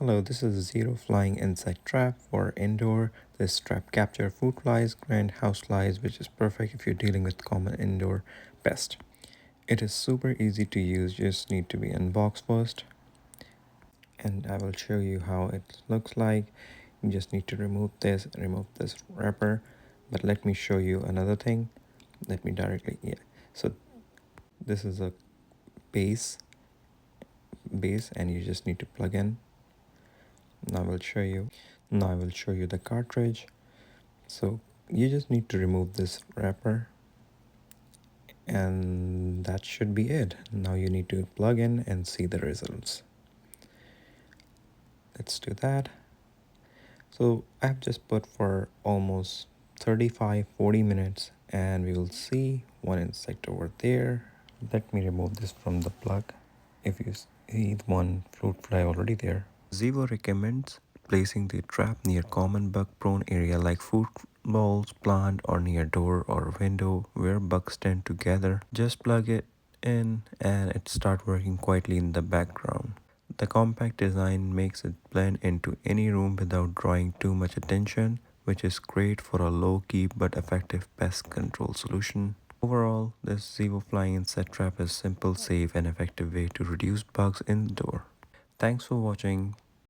Hello, this is Zevo Flying Insect Trap for indoor. This trap captures fruit flies and houseflies, which is perfect if you're dealing with common indoor pests. It is super easy to use, you just need to be unboxed first. And I will show you how it looks like. You just need to remove this wrapper. But let me show you another thing. Let me directly, yeah. So this is a base, and you just need to plug in. Now I will show you the cartridge. So you just need to remove this wrapper and that should be it. Now you need to plug in and see the results. Let's do that. So I've just put for almost 35-40 minutes and we will see one insect over there. Let me remove this from the plug. If you see one fruit fly already there. Zevo recommends placing the trap near common bug-prone area like food bowls, plant, or near door or window where bugs tend to gather. Just plug it in and it start working quietly in the background. The compact design makes it blend into any room without drawing too much attention, which is great for a low-key but effective pest control solution. Overall, this Zevo Flying Insect Trap is simple, safe, and effective way to reduce bugs indoor. Thanks for watching.